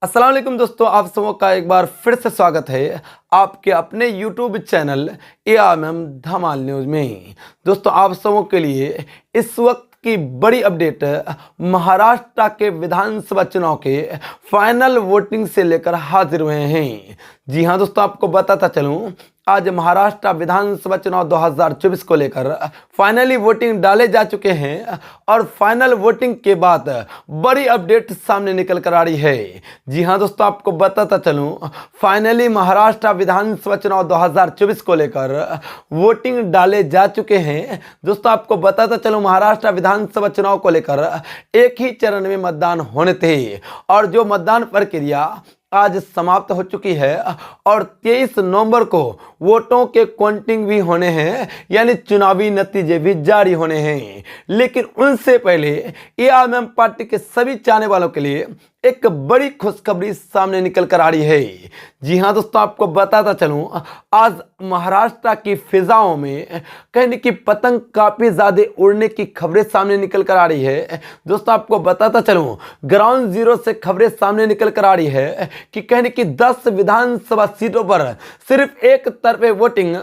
अस्सलाम वालेकुम दोस्तों, आप सबों का एक बार फिर से स्वागत है आपके अपने YouTube चैनल ARMM धमाल न्यूज़ में। दोस्तों, आप सबों के लिए इस वक्त की बड़ी अपडेट महाराष्ट्र के विधानसभा चुनाव के फाइनल वोटिंग से लेकर हाजिर हुए हैं। जी हां दोस्तों, आपको बताता चलूं, आज महाराष्ट्र विधानसभा चुनाव 2024 को लेकर फाइनली वोटिंग डाले जा चुके हैं और फाइनल वोटिंग के बाद बड़ी अपडेट सामने निकल कर आ रही है। जी हां दोस्तों, आपको बताता चलूं, फाइनली महाराष्ट्र विधानसभा चुनाव 2024 को लेकर वोटिंग डाले जा चुके हैं। दोस्तों, आपको बताता चलूं, महाराष्ट्र विधानसभा चुनाव को लेकर एक ही चरण में मतदान होने थे और जो मतदान प्रक्रिया आज समाप्त हो चुकी है और 23 नवंबर को वोटों के काउंटिंग भी होने हैं, यानी चुनावी नतीजे भी जारी होने हैं। लेकिन उनसे पहले ARMM पार्टी के सभी चाहने वालों के लिए एक बड़ी खुशखबरी सामने निकल कर आ रही है। जी हां दोस्तों, आपको बताता चलूं, आज महाराष्ट्र की फिजाओं में कहीं कि पतंग काफी ज्यादा उड़ने की खबरें सामने निकल कर आ रही है। दोस्तों, आपको बताता चलूं, ग्राउंड जीरो से खबरें सामने निकल कर आ रही है कि कहीं कि 10 विधानसभा सीटों पर सिर्फ एक तरफे वोटिंग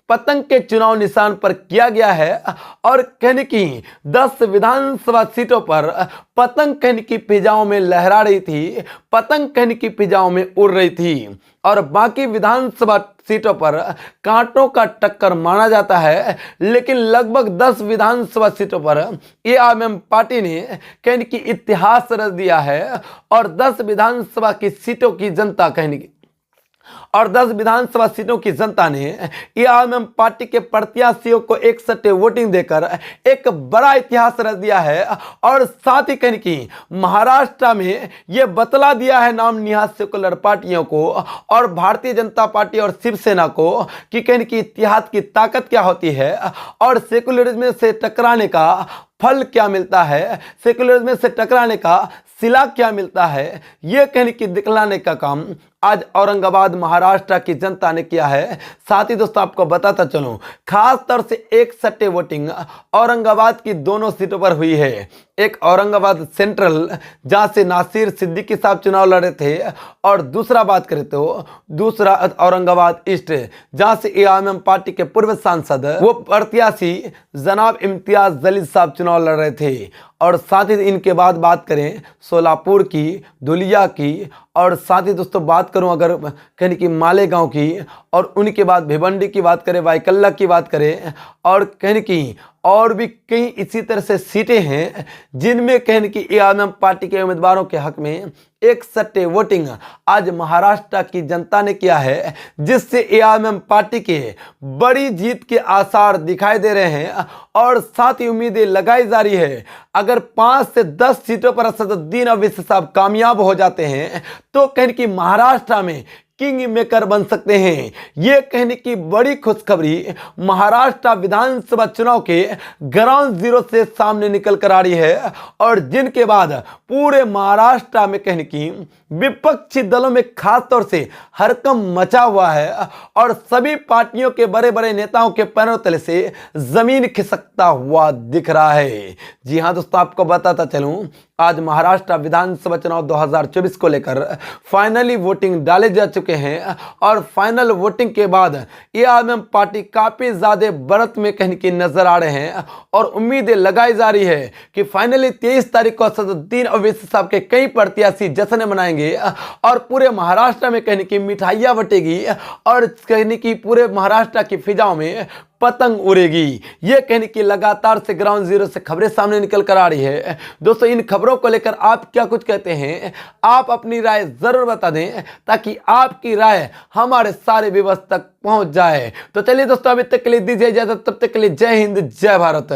पतंग के चुनाव निशान पर किया गया है और कहने की 10 विधानसभा सीटों पर पतंग कहने की फिजाओं में लहरा रही थी, पतंग कहने की फिजाओं में उड़ रही थी और बाकी विधानसभा सीटों पर कांटों का टक्कर माना जाता है। लेकिन लगभग 10 विधानसभा सीटों पर ARMM पार्टी ने कहने की इतिहास रच दिया है और 10 विधानसभा की सीटों की जनता कहने की 10 विधानसभा सीटों की जनता ने ARMM पार्टी के प्रत्याशियों को एक सट्टे वोटिंग देकर एक बड़ा इतिहास रच दिया है और साथ ही कहीं की महाराष्ट्र में यह बतला दिया है नाम निहाद सेकुलर पार्टियों को और भारतीय जनता पार्टी और शिवसेना को कि कहीं की इतिहाद की ताकत क्या होती है और सेकुलरिज्म से टकराने का फल क्या मिलता है, सेकुलरिज्म से टकराने का सिला क्या मिलता है, यह कहने की दिखलाने का काम आज औरंगाबाद महाराष्ट्र की जनता ने किया है। साथ ही दोस्तों, आपको बताता चलूं, खास तौर से एक सट्टे वोटिंग औरंगाबाद की दोनों सीटों पर हुई है। एक औरंगाबाद सेंट्रल, जहां से नासिर सिद्दीकी साहब चुनाव लड़े थे, और दूसरा बात करें तो दूसरा औरंगाबाद ईस्ट, जहां से ARMM पार्टी के पूर्व सांसद वो प्रत्याशी जनाब इम्तियाज जलील साहब चुनाव लड़ रहे थे। और साथ ही इनके बाद बात करें सोलापुर की, धुलिया की, और साथ ही दोस्तों बात करूं अगर कहने की मालेगांव की, और उनके बाद भिवंडी की बात करें, वाईकल्ला की बात करें, और कहने की और भी कई इसी तरह से सीटें हैं जिनमें कहने की ARMM पार्टी के उम्मीदवारों के हक में एक सट्टे वोटिंग आज महाराष्ट्र की जनता ने किया है, जिससे ARMM पार्टी के बड़ी जीत के आसार दिखाई दे रहे हैं और साथ ही उम्मीदें लगाई जा रही है। अगर 5 से 10 सीटों पर असदुद्दीन ओवैसी साहब कामयाब हो जाते हैं तो कहने की महाराष्ट्र में किंग मेकर बन सकते हैं। यह कहने की बड़ी खुशखबरी महाराष्ट्र विधानसभा चुनाव के ग्राउंड जीरो से सामने निकल कर आ रही है और जिनके बाद पूरे महाराष्ट्र में कहने की विपक्षी दलों में खास तौर से हड़कंप मचा हुआ है और सभी पार्टियों के बड़े बड़े नेताओं के पैरों तले से जमीन खिसकता हुआ दिख रहा है। जी हां दोस्तों, आपको बताता चलूं, आज महाराष्ट्र विधानसभा चुनाव 2024 को लेकर फाइनली वोटिंग डाले जा चुके हैं और फाइनल वोटिंग के बाद ARMM पार्टी काफी ज्यादा बढ़त में कहने की नजर आ रहे हैं और उम्मीदें लगाई जा रही है कि फाइनली 23 तारीख को असदुद्दीन ओवैसी साहब के कई प्रत्याशी जश्न मनाएंगे और पूरे महाराष्ट्र में कहने की मिठाइयां बटेगी और कहने की पूरे महाराष्ट्र की फिजाओं में पतंग उड़ेगी। यह कहने की लगातार से ग्राउंड जीरो से खबरें सामने निकल कर आ रही है। दोस्तों, इन खबरों को लेकर आप क्या कुछ कहते हैं, आप अपनी राय जरूर बता दें ताकि आपकी राय हमारे सारे व्यूअर्स तक पहुंच जाए। तो चलिए दोस्तों, अभी तक के लिए दीजिए इजाजत, तब तक के लिए जय हिंद जय भारत।